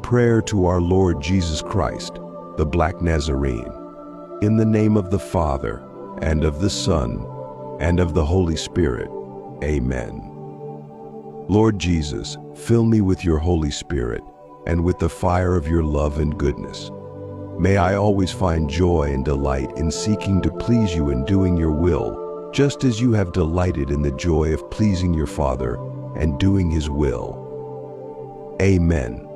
Prayer to our Lord Jesus Christ, the Black Nazarene. In the name of the Father, and of the Son, and of the Holy Spirit. Amen. Lord Jesus, fill me with your Holy Spirit, and with the fire of your love and goodness. May I always find joy and delight in seeking to please you and doing your will, just as you have delighted in the joy of pleasing your Father and doing his will. Amen.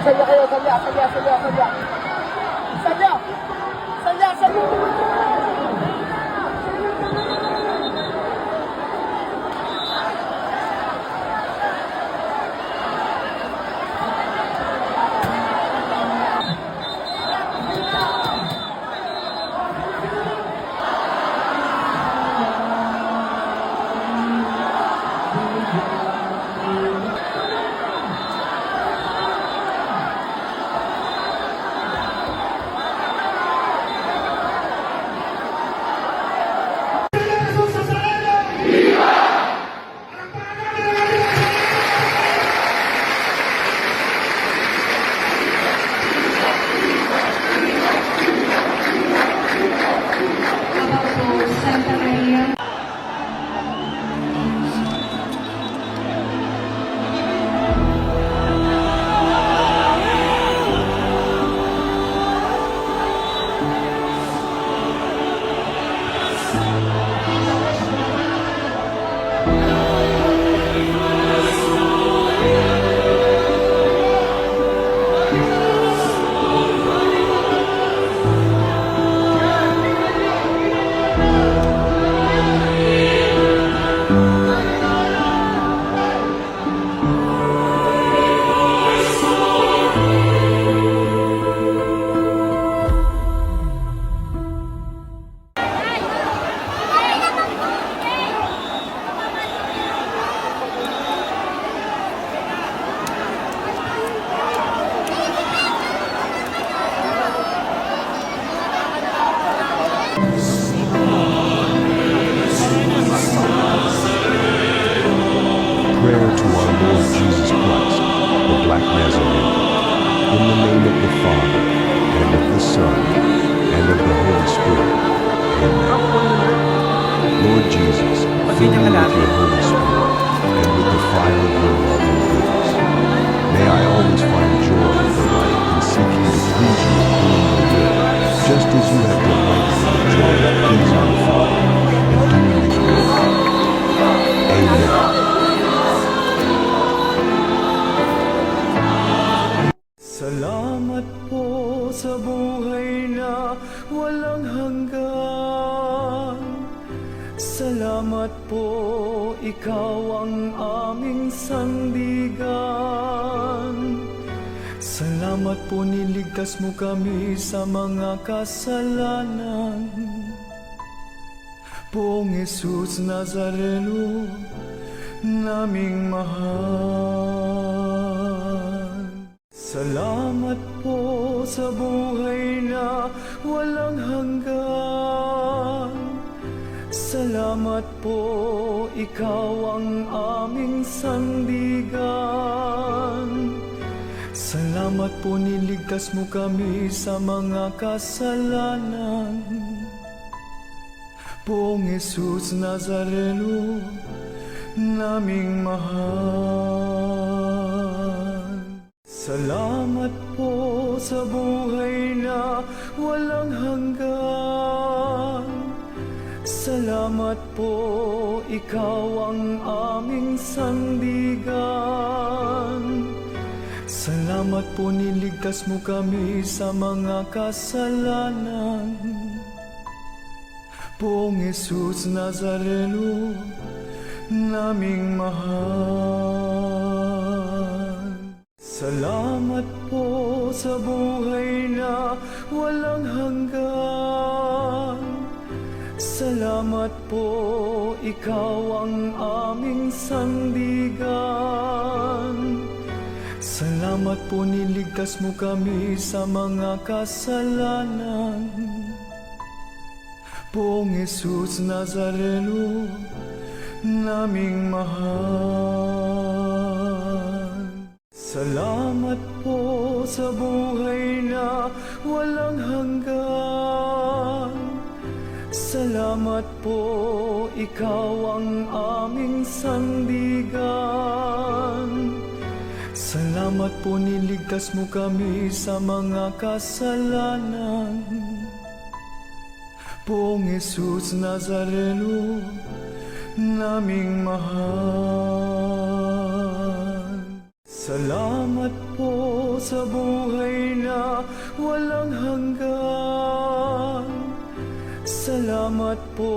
Salya kayo, salya. Prayer to our Lord Jesus Christ, the Black Nazarene. In the name of the Father, and of the Son, and of the Holy Spirit. Amen. Lord Jesus, fill me with your Holy Spirit, and with the fire of your love and goodness. May I always find joy and delight in seeking to please you and doing your will, just as you have delighted in the joy of pleasing your Father and doing his will. Amen. Salamat po sa buhay na walang hanggan. Salamat po, ikaw ang aming sandigan. Salamat po, niligtas mo kami sa mga kasalanan. Poong Jesus Nazareno, naming mahal. Salamat po sa buhay na walang hanggan. Salamat po, ikaw ang aming sandigan. Salamat po, niligtas mo kami sa mga kasalanan. Poong Jesus Nazareno, naming mahal. Salamat po sa buhay na walang hanggan. Salamat po, ikaw ang aming sandigan. Salamat po, niligtas mo kami sa mga kasalanan. Poong Jesus Nazareno, naming mahal. Salamat po sa buhay na walang hanggan. Salamat po, ikaw ang aming sandigan. Salamat po, niligtas mo kami sa mga kasalanan. Poong Jesus Nazareno, naming mahal. Salamat po sa buhay na walang hanggan. Salamat po, ikaw ang aming sandigan. Salamat po, niligtas mo kami sa mga kasalanan. Poong Jesus Nazareno, naming mahal. Salamat po sa buhay na walang hanggan. Salamat po,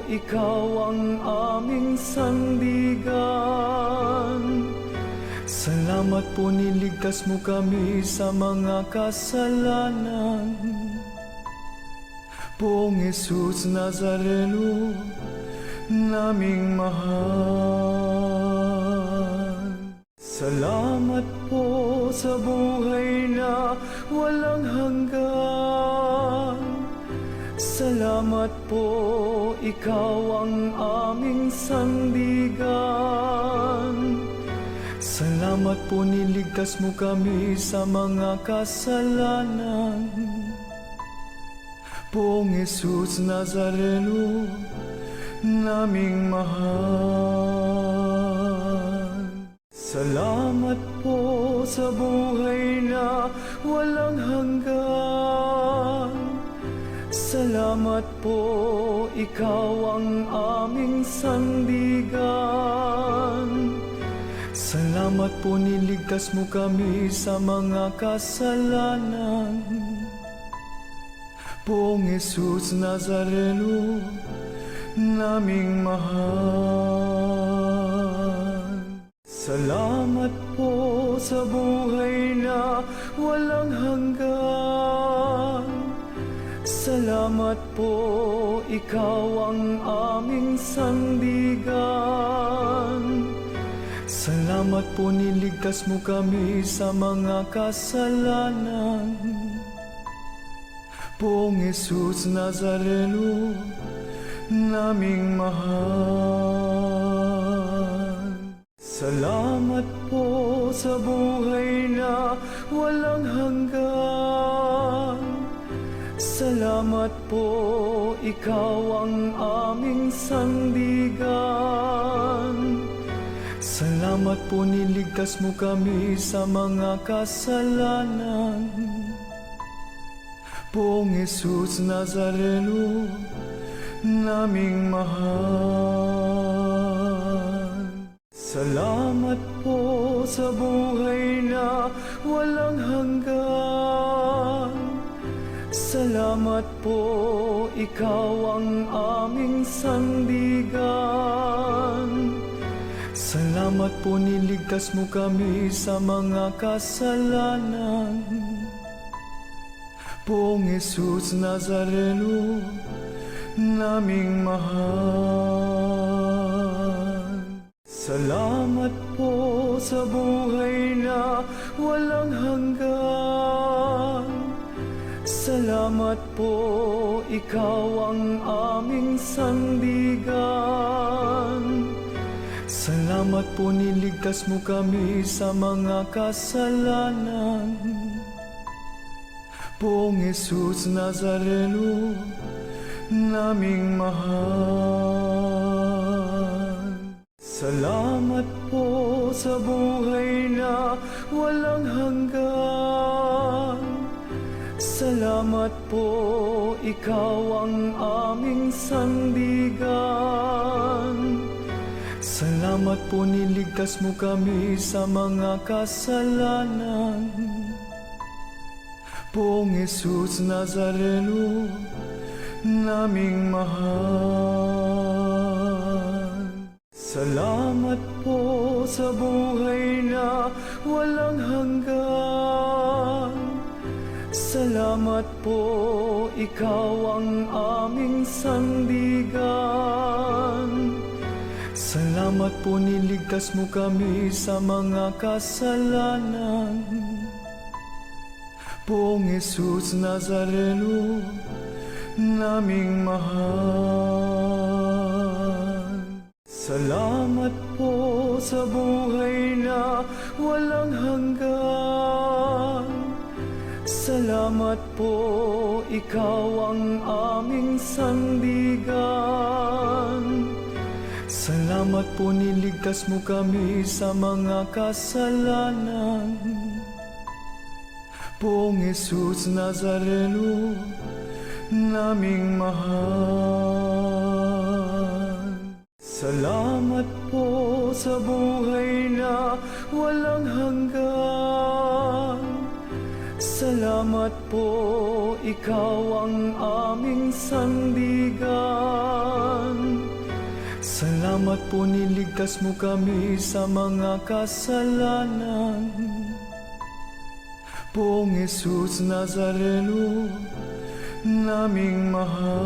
ikaw ang aming sandigan. Salamat po, niligtas mo kami sa mga kasalanan. Poong Jesus Nazareno, naming mahal. Salamat po sa buhay na walang hanggan. Salamat po, ikaw ang aming sandigan. Salamat po, niligtas mo kami sa mga kasalanan. Poong Jesus Nazareno, naming mahal. Salamat po sa buhay na walang hanggan. Salamat po, ikaw ang aming sandigan. Salamat po, niligtas mo kami sa mga kasalanan. Poong Jesus Nazareno, naming mahal. Salamat po sa buhay na walang hanggan. Salamat po, ikaw ang aming sandigan. Salamat po, niligtas mo kami sa mga kasalanan. Poong Jesus Nazareno, naming mahal. Salamat po sa buhay na walang hanggan. Salamat po, ikaw ang aming sandigan. Salamat po, niligtas mo kami sa mga kasalanan. Poong Jesus Nazareno, naming mahal. Salamat po sa buhay na walang hanggan. Salamat po, ikaw ang aming sandigan. Salamat po, niligtas mo kami sa mga kasalanan. Poong Jesus Nazareno, naming mahal. Salamat po sa buhay na walang hanggan. Salamat po, ikaw ang aming sandigan. Salamat po, niligtas mo kami sa mga kasalanan. Poong Jesus Nazareno, naming mahal. Salamat po sa buhay na walang hanggan. Salamat Salamat po, ikaw ang aming sandigan. Salamat po, niligtas mo kami sa mga kasalanan. Poong Jesus Nazareno, naming mahal. Salamat po sa buhay na walang hanggan. Salamat po, ikaw ang aming sandigan. Salamat po, niligtas mo kami sa mga kasalanan. Poong Jesus Nazareno, naming mahal. Salamat po sa buhay na walang hanggan. Salamat po, ikaw ang aming sandigan. Salamat po, niligtas mo kami sa mga kasalanan. Poong Jesus Nazareno, naming mahal. Salamat po sa buhay na walang hanggan. Salamat po, ikaw ang aming sandigan. Salamat po, niligtas mo kami sa mga kasalanan. Poong Jesus Nazareno, naming mahal.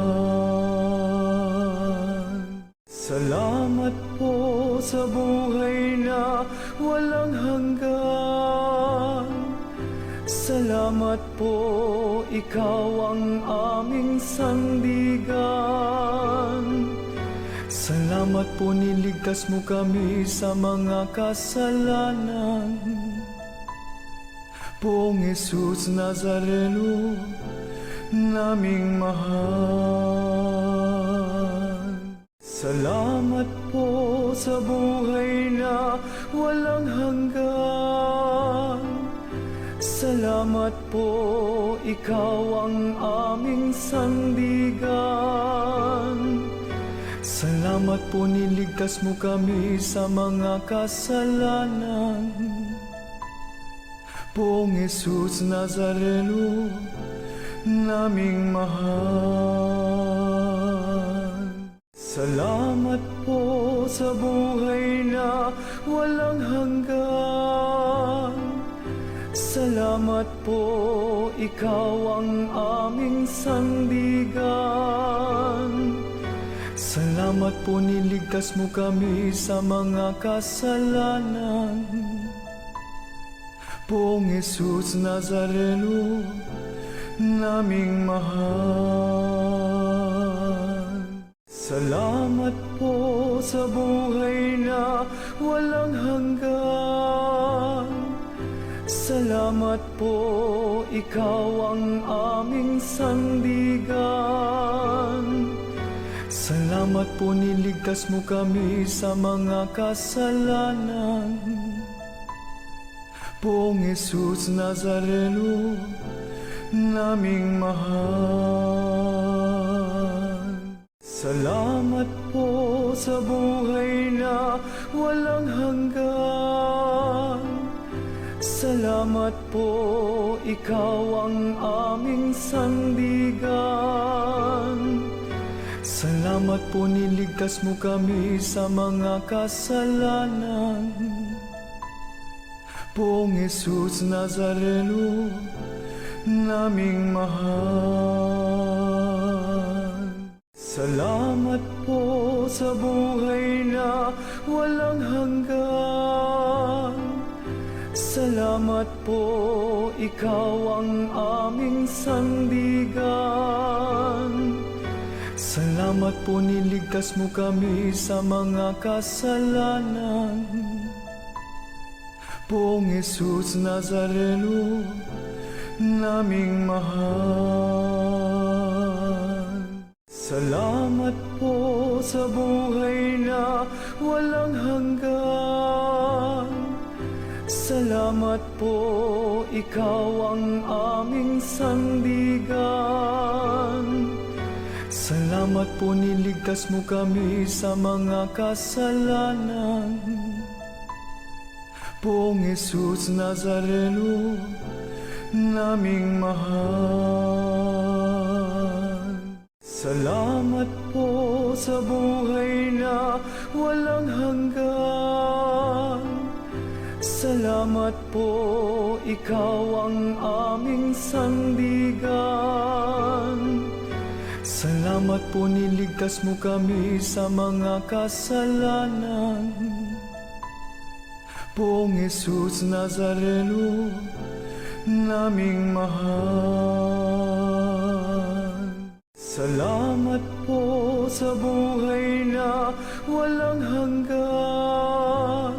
Salamat po sa buhay na walang hanggan. Salamat po, ikaw ang aming sandigan. Salamat po, niligtas mo kami sa mga kasalanan. Poong Jesus Nazareno, naming mahal. Salamat po sa buhay na walang hanggan. Salamat po, ikaw ang aming sandigan. Salamat po, niligtas mo kami sa mga kasalanan. Poong Jesus Nazareno, naming mahal. Salamat po sa buhay na walang hanggan. Salamat po, ikaw ang aming sandigan. Salamat po, niligtas mo kami sa mga kasalanan. Poong Jesus Nazareno, naming mahal. Salamat po sa buhay na walang hanggan. Salamat po, ikaw ang aming sandigan. Salamat po, niligtas mo kami sa mga kasalanan. Poong Jesus Nazareno, naming mahal. Salamat po sa buhay na walang hanggan. Salamat po, ikaw ang aming sandigan. Salamat po, niligtas mo kami sa mga kasalanan. Poong Jesus Nazareno, naming mahal. Salamat po sa buhay na walang hanggan. Salamat po, ikaw ang aming sandigan. Salamat po, niligtas mo kami sa mga kasalanan. Poong Jesus Nazareno, naming mahal. Salamat po sa buhay na walang hanggan. Salamat po, ikaw ang aming sandigan. Salamat po, niligtas mo kami sa mga kasalanan. Poong Jesus Nazareno, naming mahal. Salamat po sa buhay na walang hanggan. Salamat po, ikaw ang aming sandigan. Salamat po, niligtas mo kami sa mga kasalanan. Poong Jesus Nazareno, naming mahal. Salamat po sa buhay na walang hanggan.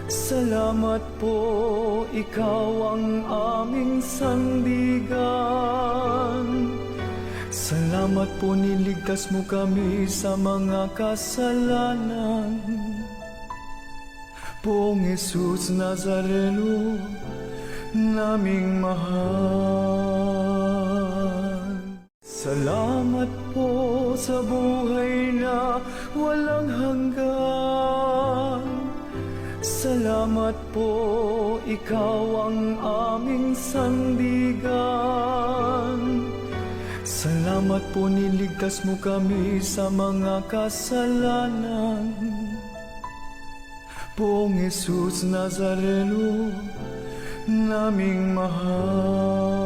Salamat po, ikaw ang aming sandigan. Salamat po, niligtas mo kami sa mga kasalanan. Poong Jesus Nazareno, naming mahal. Salamat po sa buhay na walang hanggan. Salamat po, ikaw ang aming sandigan. Salamat po, niligtas mo kami sa mga kasalanan. Poong Jesus Nazareno, naming mahal.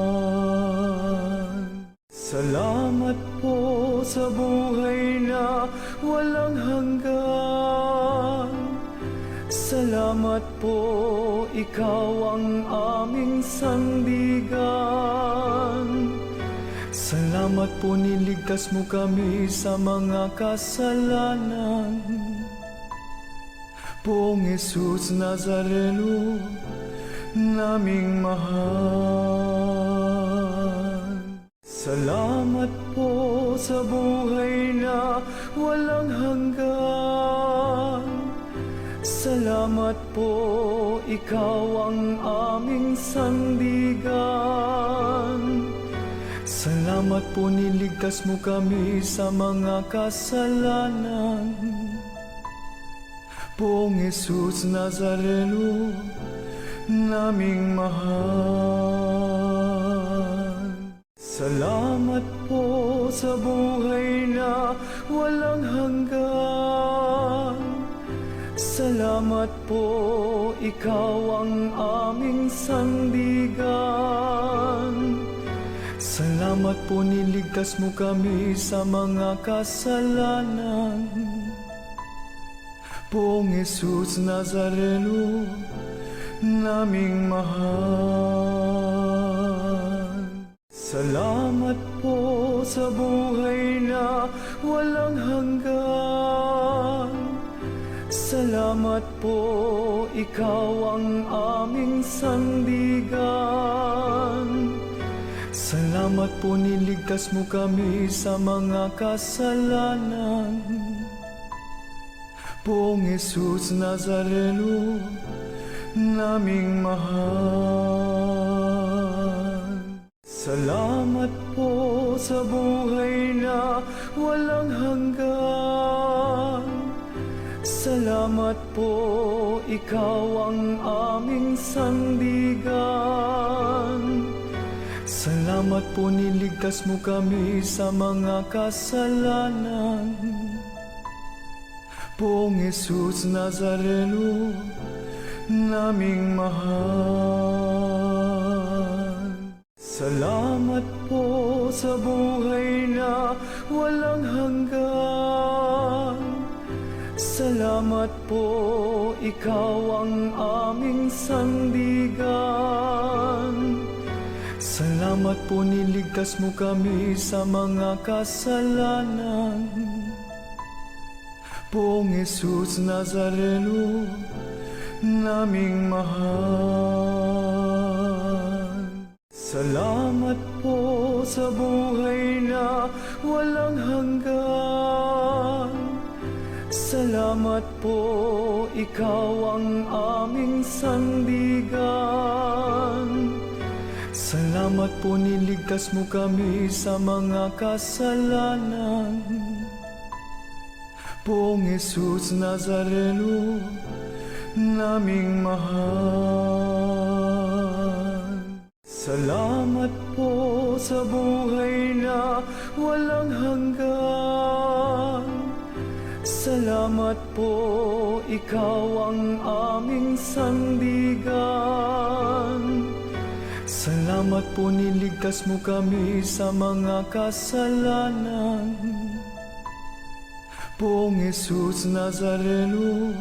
Salamat po sa buhay na walang hanggan. Salamat po, ikaw ang aming sandigan. Salamat po, niligtas mo kami sa mga kasalanan. Poong Jesus Nazareno, naming mahal. Salamat po sa buhay na walang hanggan. Salamat po, ikaw ang aming sandigan. Salamat po, niligtas mo kami sa mga kasalanan. Poong Jesus Nazareno, naming mahal. Salamat po sa buhay na walang hanggan. Salamat po, ikaw ang aming sandigan. Salamat po, niligtas mo kami sa mga kasalanan. Poong Jesus Nazareno, naming mahal. Salamat po sa buhay na walang hanggan. Salamat po, ikaw ang aming sandigan. Salamat po, niligtas mo kami sa mga kasalanan. Poong Jesus Nazareno, naming mahal. Salamat po sa buhay na walang hanggan. Salamat po, ikaw ang aming sandigan. Salamat po, niligtas mo kami sa mga kasalanan. Poong Jesus Nazareno, naming mahal. Salamat po sa buhay na walang hanggan. Salamat po, ikaw ang aming sandigan. Salamat po, niligtas mo kami sa mga kasalanan. Poong Jesus Nazareno, naming mahal. Salamat po sa buhay na walang hanggan. Salamat po, ikaw ang aming sandigan. Salamat po, niligtas mo kami sa mga kasalanan. Poong Jesus Nazareno, naming mahal. Salamat po sa buhay na walang hanggan. Salamat po, ikaw ang aming sandigan. Salamat po, niligtas mo kami sa mga kasalanan. Poong Jesus Nazareno,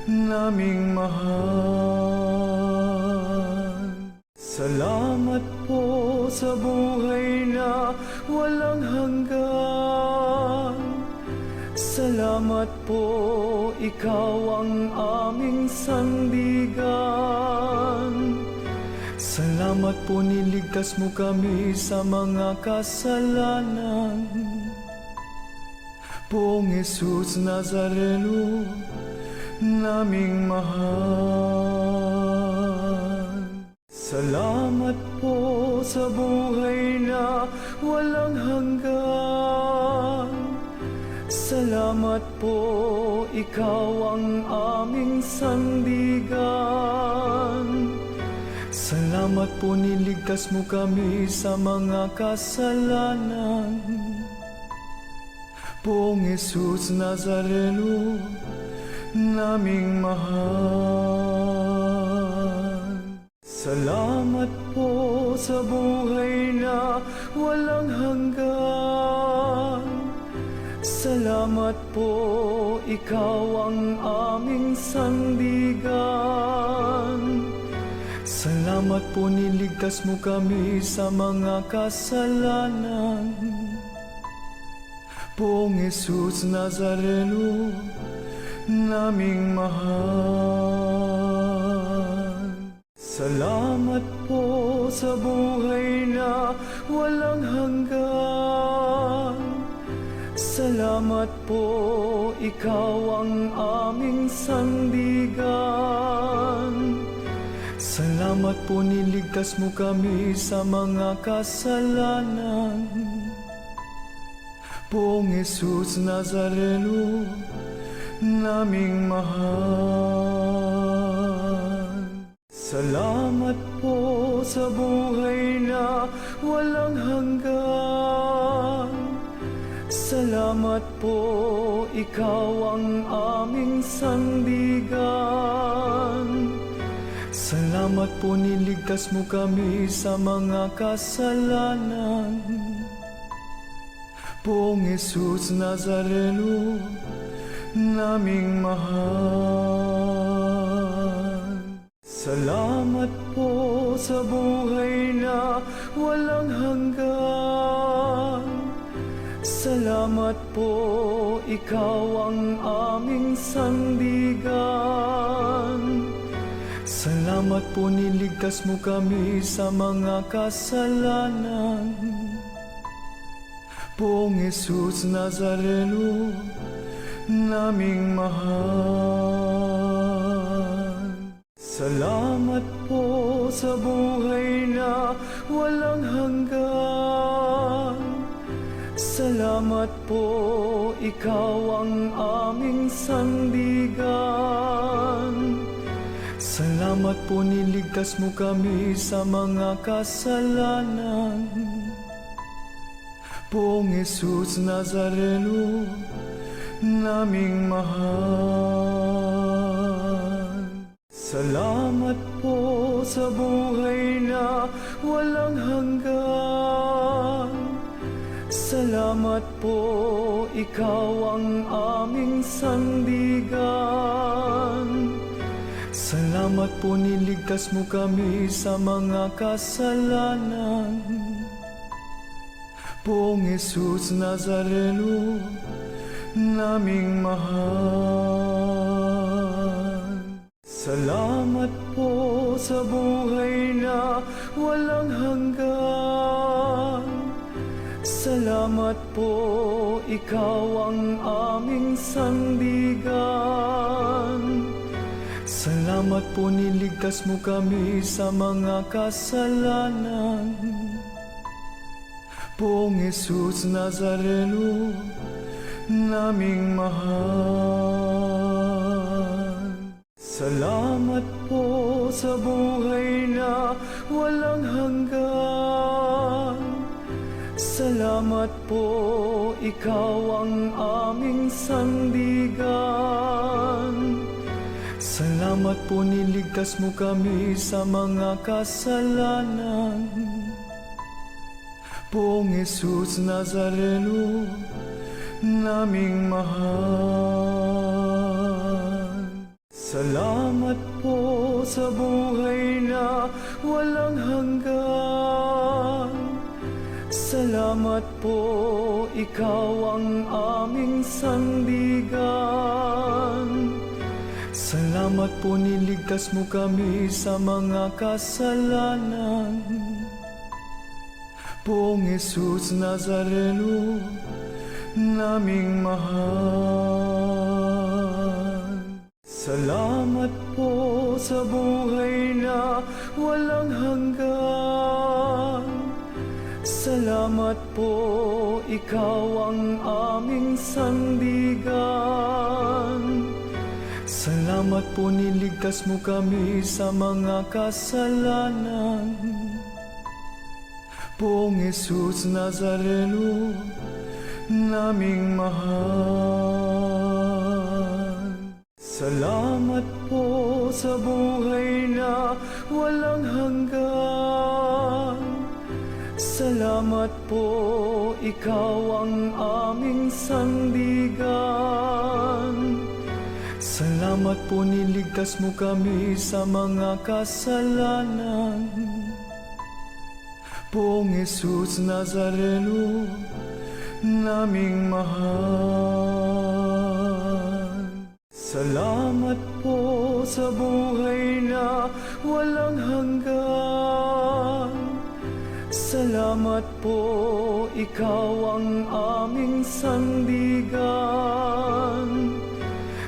naming mahal. Salamat po sa buhay na walang hanggan. Salamat po, ikaw ang aming sandigan. Salamat po, niligtas mo kami sa mga kasalanan. Poong Jesus Nazareno, naming mahal. Salamat po sa buhay na walang hanggan. Salamat po, ikaw ang aming sandigan. Salamat po, niligtas mo kami sa mga kasalanan. Poong Jesus Nazareno, naming mahal. Salamat po sa buhay na walang hanggan. Salamat po, ikaw ang aming sandigan. Salamat po, niligtas mo kami sa mga kasalanan. Poong Jesus Nazareno, naming mahal. Salamat po sa buhay na walang hanggan. Salamat po, ikaw ang aming sandigan. Salamat po, niligtas mo kami sa mga kasalanan. Poong Jesus Nazareno, naming mahal. Salamat po sa buhay na walang hanggan. Salamat po, ikaw ang aming sandigan. Salamat po, niligtas mo kami sa mga kasalanan. Poong Jesus Nazareno, naming mahal. Salamat po sa buhay na walang hanggan. Salamat po, ikaw ang aming sandigan. Salamat po, niligtas mo kami sa mga kasalanan. Poong Jesus Nazareno, naming mahal. Salamat po sa buhay na walang hanggan. Salamat po, ikaw ang aming sandigan. Salamat po, niligtas mo kami sa mga kasalanan. Poong Jesus Nazareno, naming mahal. Salamat po sa buhay na walang hanggan. Salamat po, ikaw ang aming sandigan. Salamat po, niligtas mo kami sa mga kasalanan. Poong Jesus Nazareno, naming mahal. Salamat po sa buhay na walang hanggan. Salamat po, ikaw ang aming sandigan. Salamat po, niligtas mo kami sa mga kasalanan. Poong Jesus Nazareno, naming mahal. Salamat po sa buhay na walang hanggan. Salamat po, ikaw ang aming sandigan. Salamat po, niligtas mo kami sa mga kasalanan. Poong Jesus Nazareno, naming mahal. Salamat po sa buhay na walang hanggan. Salamat po, ikaw ang aming sandigan. Salamat po, niligtas mo kami sa mga kasalanan. Poong Jesus Nazareno, naming mahal. Salamat po sa buhay na walang hanggan. Salamat po, ikaw ang aming sandigan. Salamat po, niligtas mo kami sa mga kasalanan. Poong Jesus Nazareno, naming mahal. Salamat po sa buhay na walang hanggan. Salamat po, ikaw ang aming sandigan. Salamat po, niligtas mo kami sa mga kasalanan. Poong Jesus Nazareno, naming mahal. Salamat po sa buhay na walang hanggan. Salamat po, ikaw ang aming sandigan.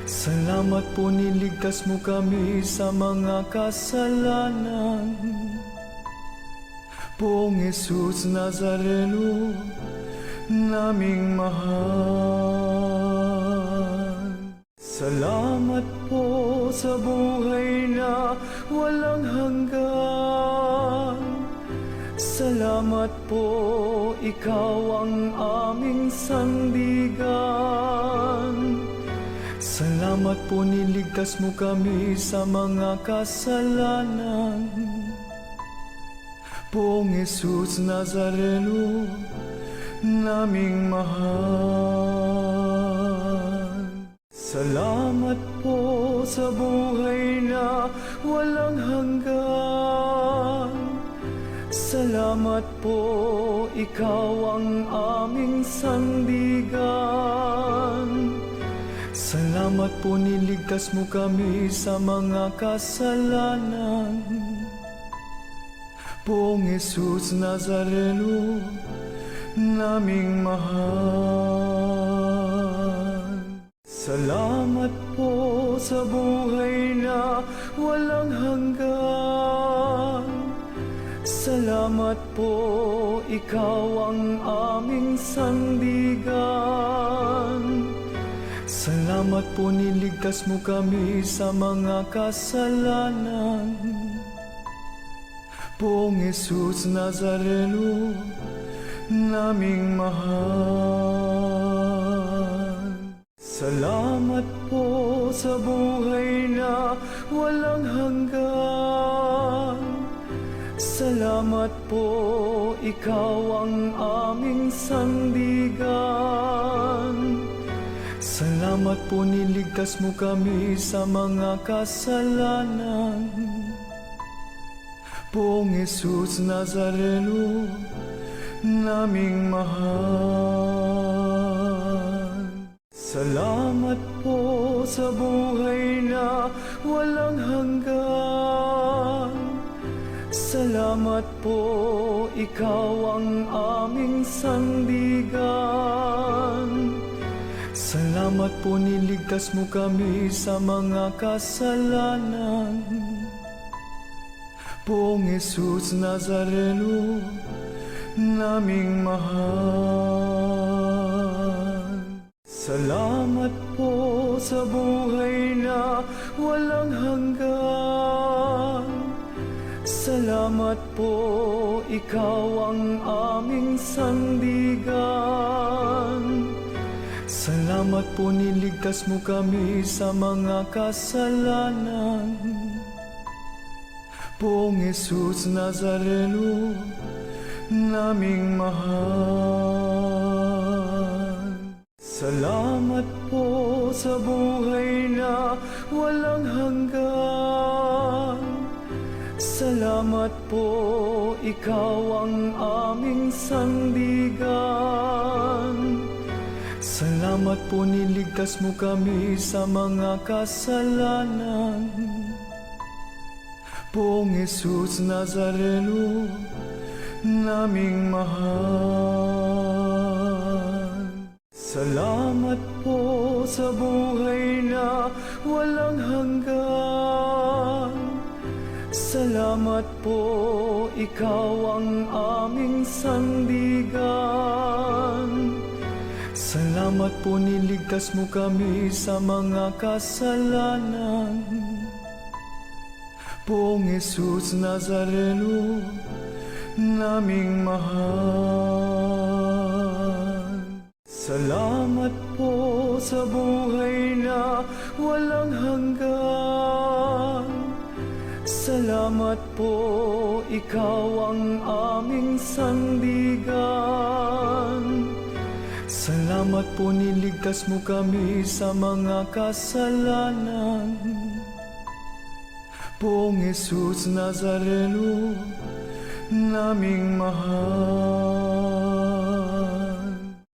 Salamat po, niligtas mo kami sa mga kasalanan. Poong Jesus Nazareno, naming mahal. Salamat po sa buhay na walang hanggan. Salamat po, ikaw ang aming sandigan. Salamat po, niligtas mo kami sa mga kasalanan. Poong Jesus Nazareno, naming mahal. Salamat po sa buhay na walang hanggan. Salamat po, ikaw ang aming sandigan. Salamat po, niligtas mo kami sa mga kasalanan. Poong Jesus Nazareno, naming mahal. Salamat po sa buhay na walang hanggan. Salamat po, ikaw ang aming sandigan. Salamat po, niligtas mo kami sa mga kasalanan. Poong Jesus Nazareno, naming mahal. Salamat po sa buhay na walang hanggan. Salamat po, ikaw ang aming sandigan. Salamat po, niligtas mo kami sa mga kasalanan. Poong Jesus Nazareno, naming mahal. Salamat po sa buhay na walang hanggan. Salamat po, ikaw ang aming sandigan. Salamat po, niligtas mo kami sa mga kasalanan. Poong Jesus Nazareno, naming mahal. Salamat po sa buhay na walang hanggan. Salamat po, ikaw ang aming sandigan. Salamat po, niligtas mo kami sa mga kasalanan. Poong Jesus Nazareno, naming mahal. Salamat po sa buhay na walang hanggan. Salamat po, ikaw ang aming sandigan. Salamat po, niligtas mo kami sa mga kasalanan. Poong Jesus Nazareno, naming mahal. Salamat po sa buhay na walang hanggan. Salamat po, ikaw ang aming sandigan. Salamat po, niligtas mo kami sa mga kasalanan. Poong Jesus Nazareno, naming mahal. Salamat po sa buhay na walang hanggan. Salamat po, ikaw ang aming sandigan. Salamat po, niligtas mo kami sa mga kasalanan. Poong Jesus Nazareno, naming mahal.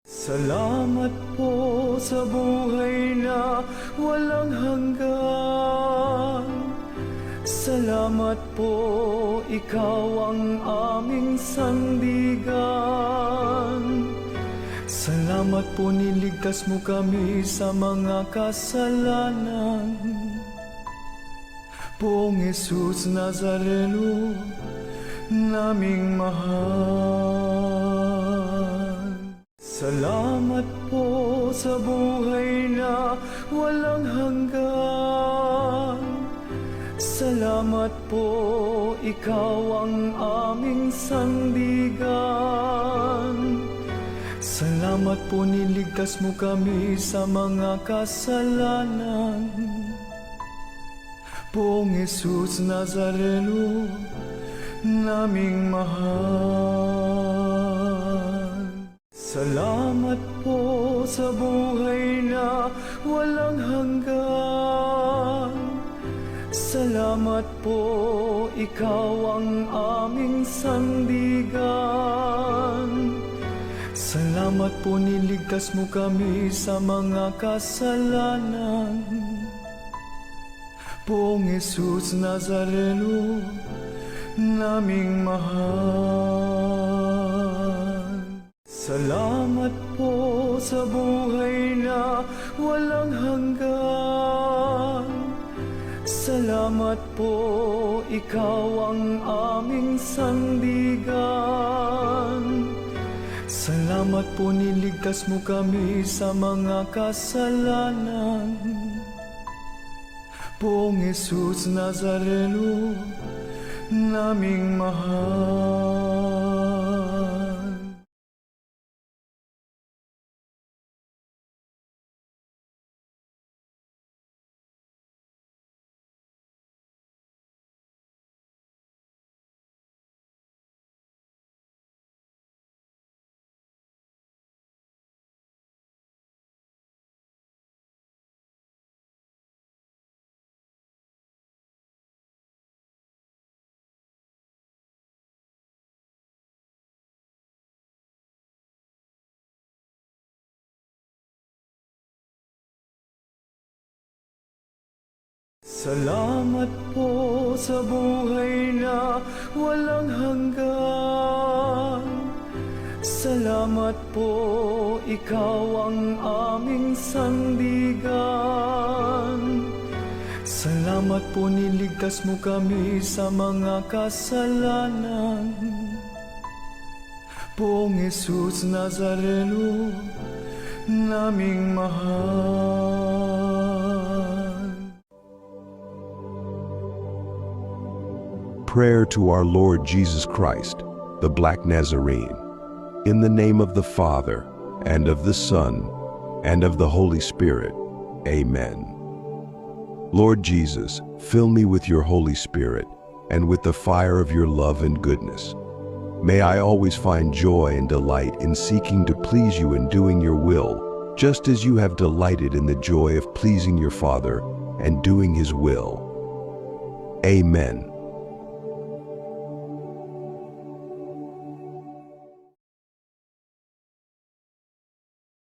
Salamat po sa buhay na walang hanggan. Salamat po, ikaw ang aming sandigan. Salamat po, niligtas mo kami sa mga kasalanan. Poong Jesus Nazareno, naming mahal. Salamat po sa buhay na walang hanggan. Salamat po, ikaw ang aming sandigan. Salamat po, niligtas mo kami sa mga kasalanan. Poong Jesus Nazareno, naming mahal. Salamat po sa buhay na walang hanggan. Salamat po, ikaw ang aming sandigan. Salamat po, niligtas mo kami sa mga kasalanan. Poong Jesus Nazareno, naming mahal. Salamat po sa buhay na walang hanggan. Salamat po, ikaw ang aming sandigan. Salamat po, niligtas mo kami sa mga kasalanan. Poong Jesus Nazareno, naming mahal. Salamat po sa buhay na walang hanggan. Salamat po, ikaw ang aming sandigan. Salamat po, niligtas mo kami sa mga kasalanan. Poong Jesus Nazareno, naming mahal. Prayer to our Lord Jesus Christ, the Black Nazarene. In the name of the Father, and of the Son, and of the Holy Spirit. Amen. Lord Jesus, fill me with your Holy Spirit, and with the fire of your love and goodness. May I always find joy and delight in seeking to please you and doing your will, just as you have delighted in the joy of pleasing your Father and doing his will. Amen.